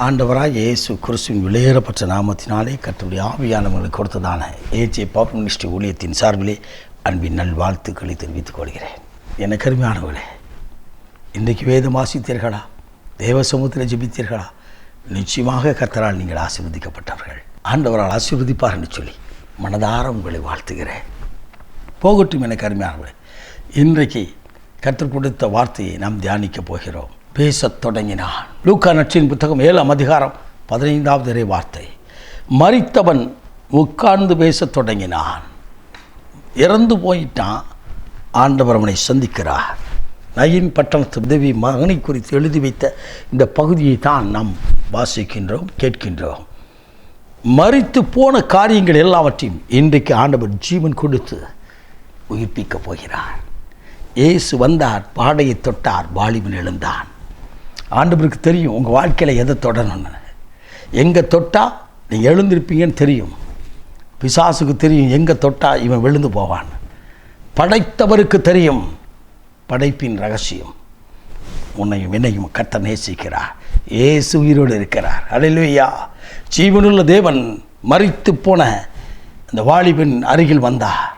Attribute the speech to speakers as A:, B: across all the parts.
A: ஆண்டவராக இயேசு கிறிஸ்துவின் விலையேறப்பட்ட நாமத்தினாலே கர்த்தருடைய ஆவியானவர்களுக்கு கொடுத்ததான ஏஜே பாப் மினிஸ்ட்ரி ஊழியத்தின் சார்பிலே அன்பின் நல்வாழ்த்துக்களை தெரிவித்துக் கொள்கிறேன். எனக்கு அருமையானவர்களே, இன்றைக்கு வேதம் வாசித்தீர்களா? தேவ சமூகத்தில் ஜெபித்தீர்களா? நிச்சயமாக கர்த்தரால் நீங்கள் ஆசீர்வதிக்கப்பட்டவர்கள். ஆண்டவரால் ஆசீர்வதிப்பார் என்று சொல்லி மனதார உங்களை வாழ்த்துகிறேன். போகட்டும் எனக்கு அருமையானவர்களே, இன்றைக்கு கர்த்தர் கொடுத்த வார்த்தையை நாம் தியானிக்கப் போகிறோம். பேசத் தொடங்கினான். லூக்கா நற்செய்தியின் புத்தகம் 7ஆம் அதிகாரம் 15வது வார்த்தை. மரித்தவன் உட்கார்ந்து பேசத் தொடங்கினான். இறந்து போயிட்டான். ஆண்டவர் அவனை சந்திக்கிறார். நயின் பட்டணத்து உதவி மகனை குறித்து எழுதி வைத்த இந்த பகுதியை தான் நாம் வாசிக்கின்றோம், கேட்கின்றோம். மரித்து போன காரியங்கள் எல்லாவற்றையும் இன்றைக்கு ஆண்டவர் ஜீவன் கொடுத்து உயிர்ப்பிக்கப் போகிறார். இயேசு வந்தார், பாடையை தொட்டார், வாலிபன் எழுந்தான். ஆண்டவருக்கு தெரியும் உங்கள் வாழ்க்கையில் எதை தொடரணும்னு. எங்கே தொட்டால் நீங்கள் எழுந்திருப்பீங்கன்னு தெரியும். பிசாசுக்கு தெரியும் எங்கே தொட்டால் இவன் விழுந்து போவான். படைத்தவருக்கு தெரியும் படைப்பின் ரகசியம். உன்னையும் என்னையும் கர்த்தர் நேசிக்கிறார். இயேசு உயிரோடு இருக்கிறார். அல்லேலூயா. ஜீவனுள்ள தேவன் மரித்து போன அந்த வாலிபன் அருகில் வந்தார்.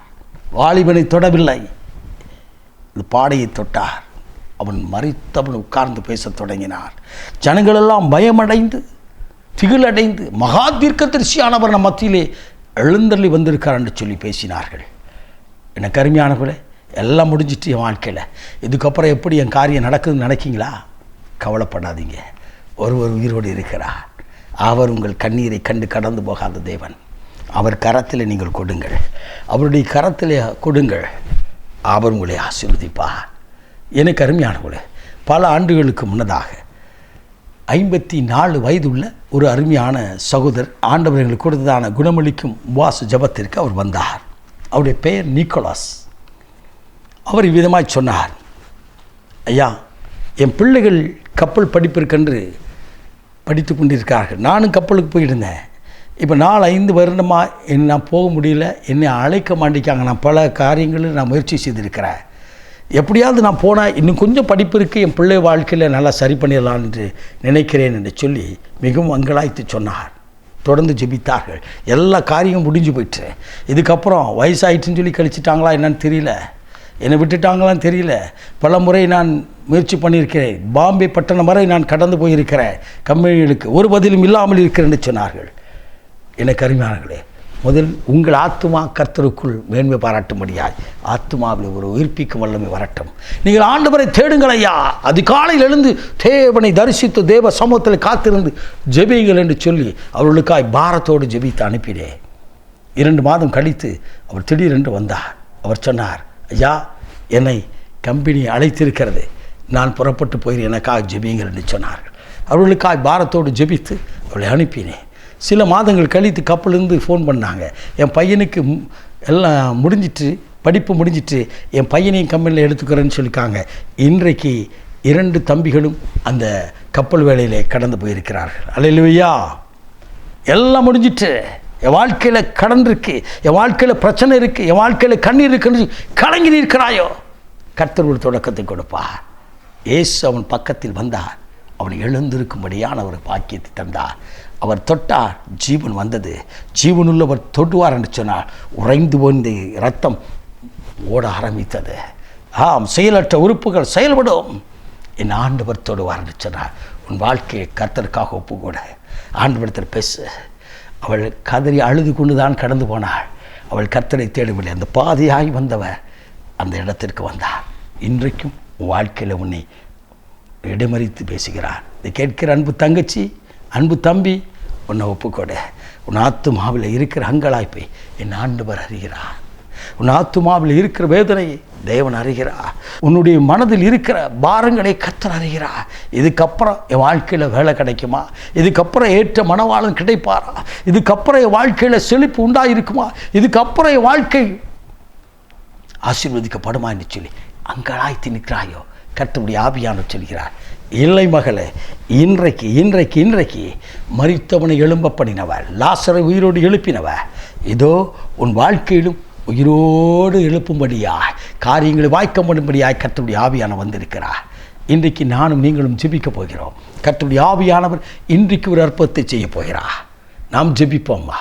A: வாலிபனை தொடவில்லை, இந்த பாடையை தொட்டார். அவன் மரித்தவன் உட்கார்ந்து பேசத் தொடங்கினார். ஜனங்களெல்லாம் பயமடைந்து திகிலடைந்து மகா தீர்க்கதரிசியானவர் நம் மத்தியிலே எழுந்தள்ளி வந்திருக்கார் என்று சொல்லி பேசினார்கள். எனக்கு அருமையானவர்களே, எல்லாம் முடிஞ்சிட்டு என் வாழ்க்கையில் இதுக்கப்புறம் எப்படி என் காரியம் நடக்குதுன்னு நினைக்கிங்களா? கவலைப்படாதீங்க. ஒருவர் உயிரோடு இருக்கிறார். அவர் உங்கள் கண்ணீரை கண்டு கடந்து போகாத தேவன். அவர் கரத்தில் நீங்கள் கொடுங்கள். அவருடைய கரத்தில் கொடுங்கள். அவர் உங்களை ஆசீர்வதிப்பார். எனக்கு அருமையானவர்களே, பல ஆண்டுகளுக்கு முன்னதாக 54 வயதுள்ள ஒரு அருமையான சகோதரர் ஆண்டவர்களுக்கு கொடுத்ததான குணமளிக்கும் உபவாச ஜபத்திற்கு அவர் வந்தார். அவருடைய பெயர் நிக்கோலாஸ். அவர் இவ்விதமாய் சொன்னார், ஐயா, என் பிள்ளைகள் கப்பல் படிப்பிற்கென்று படித்து கொண்டிருக்கார்கள். நானும் கப்பலுக்கு போயிருந்தேன். இப்போ 4-5 வருடமாக நான் போக முடியல. என்னை அழைக்க மாட்டேங்காங்க. நான் பல காரியங்களில் நான் முயற்சி செய்திருக்கிறேன். எப்படியாவது நான் போனால் இன்னும் கொஞ்சம் படிப்பு இருக்குது, என் பிள்ளை வாழ்க்கையில் நல்லா சரி பண்ணிடலாம் என்று நினைக்கிறேன் என்று சொல்லி மிகவும் அங்கலாய்த்து சொன்னார். தொடர்ந்து ஜெபித்தார்கள். எல்லா காரியமும் முடிஞ்சு போயிட்டு இதுக்கப்புறம் வயசாயிட்டுன்னு சொல்லி கழிச்சிட்டாங்களா என்னன்னு தெரியல, என்னை விட்டுட்டாங்களான்னு தெரியல. பல முறை நான் முயற்சி பண்ணியிருக்கிறேன். பாம்பே பட்டணம் வரை நான் கடந்து போயிருக்கிறேன். கம்பெனிகளுக்கு ஒரு பதிலும் இல்லாமல் இருக்கிறேன்னு சொன்னார்கள். எனக்கு அருமையானவர்களே, முதல் உங்கள் ஆத்துமா கர்த்தருக்குள் மேன்மை பாராட்டும்படியாய் ஆத்துமாவில் ஒரு உயிர்ப்பிக்கும் வல்லமை வரட்டும். நீங்கள் ஆண்டவரை தேடுங்கள் ஐயா. அதிகாலையில் எழுந்து தேவனை தரிசித்து தேவ சமூகத்தில் காத்திருந்து ஜெபியுங்கள் என்று சொல்லி அவர்களுக்காய் பாரத்தோடு ஜெபித்து அனுப்பினேன். 2 மாதம் கழித்து அவர் திடீரென்று வந்தார். அவர் சொன்னார், ஐயா, என்னை கம்பெனி அழைத்திருக்கிறது, நான் புறப்பட்டு போயிரு, எனக்காக ஜெபியுங்கள் என்று சொன்னார்கள். அவர்களுக்காய் பாரத்தோடு ஜெபித்து அவளை அனுப்பினேன். சில மாதங்கள் கழித்து கப்பலிருந்து ஃபோன் பண்ணாங்க. என் பையனுக்கு எல்லாம் முடிஞ்சிட்டு, படிப்பு முடிஞ்சிட்டு, என் பையனையும் கம்பெனியில் எடுத்துக்கிறேன்னு சொல்லியிருக்காங்க. இன்றைக்கு 2 தம்பிகளும் அந்த கப்பல் வேலையிலே கடந்து போயிருக்கிறார்கள். அல்லேலூயா. எல்லாம் முடிஞ்சிட்டு, என் வாழ்க்கையில் கடன் இருக்குது, என் வாழ்க்கையில் பிரச்சனை இருக்குது, என் வாழ்க்கையில் கண்ணீர் இருக்குன்னு கலங்கி நிற்கிறாயோ, கர்த்தர் ஒரு தொடக்கத்தை கொடுப்பார். இயேசு அவன் பக்கத்தில் வந்தார். அவனை எழுந்திருக்கும்படியான ஒரு பாக்கியத்தை தந்தார். அவர் தொட்டார், ஜீவன் வந்தது. ஜீவனுள்ளவர் தொடுவார் என்று சொன்னார். உறைந்து போந்த இரத்தம் ஓட ஆரம்பித்தது. ஆம், செயலற்ற உறுப்புகள் செயல்படும். என் ஆண்டவர் தொடுவார் என்று சொன்னார். உன் வாழ்க்கையை கர்த்தருக்காக ஒப்புக்கூட ஆண்டவரத்தில் பேசு. அவள் கதறி அழுது கொண்டு தான் கடந்து போனாள். அவள் கர்த்தரை தேடவில்லை. அந்த பாதையாகி வந்தவர் அந்த இடத்திற்கு வந்தார். இன்றைக்கும் உன் வாழ்க்கையில் உன்னை இடமறித்து பேசுகிறார். இதை கேட்கிற அன்பு தங்கச்சி, அன்பு தம்பி, உன்னை ஒப்புக்கொடு. உன் ஆத்துமாவில் இருக்கிற அங்கலாய்ப்பை என் ஆண்டவர் அறிகிறார். உன் ஆத்துமாவில் இருக்கிற வேதனையை தேவன் அறிகிறார். உன்னுடைய மனதில் இருக்கிற பாரங்களை கர்த்தர் அறிகிறார். இதுக்கப்புறம் என் வாழ்க்கையில் வேலை கிடைக்குமா? இதுக்கப்புறம் ஏற்ற மனவாளன் கிடைப்பாரா? இதுக்கப்புறம் என் வாழ்க்கையில் செழிப்பு உண்டாயிருக்குமா? இதுக்கப்புறம் என் வாழ்க்கை ஆசீர்வதிக்கப்படுமா என்று சொல்லி அங்கலாய்த்து நிற்கிறாயோ, கர்த்தருடைய ஆவியானவர் சொல்கிறார், இல்லை மகளே, இன்றைக்கு இன்றைக்கு இன்றைக்கு மரித்தவனை எழும்ப பண்ணினவர், லாசரை உயிரோடு எழுப்பினவர், இதோ உன் வாழ்க்கையிலும் உயிரோடு எழுப்பும்படியாய் காரியங்களை வாய்க்க பண்ணும்படியாய் கர்த்தருடைய ஆவியான வந்திருக்கிறார். இன்றைக்கு நானும் நீங்களும் ஜெபிக்கப் போகிறோம். கர்த்தருடைய ஆவியானவர் இன்றைக்கு ஒரு அற்புதத்தை செய்ய போகிறார். நாம் ஜெபிப்போம்மா,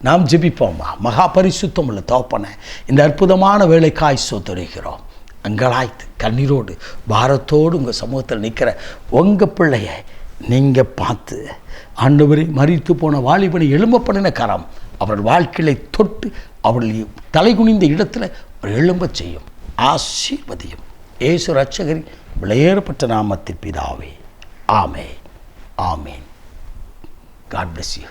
A: நாம் ஜெபிப்போம்மா. மகா பரிசுத்தம் உள்ள தகப்பனே, இந்த அற்புதமான வேலைக்காய் ஸ்தோத்திரிக்கிறோம். அங்கலாய்த்து கண்ணீரோடு பாரத்தோடு உங்கள் சமூகத்தில் நிற்கிற உங்கள் பிள்ளைய நீங்கள் பார்த்து ஆண்டவரே, மரித்து போன வாலிபனை எழும்ப பண்ணின கரம் அவர் வாழ்க்கையை தொட்டு அவருடைய தலைகுனிந்த இடத்துல ஒரு எழும்ப செய்யும். ஆசீர்வதியும் இயேசு இரட்சகரின் விலையேறப்பட்ட நாமத்தில் பிதாவே. ஆமென், ஆமென். God bless you.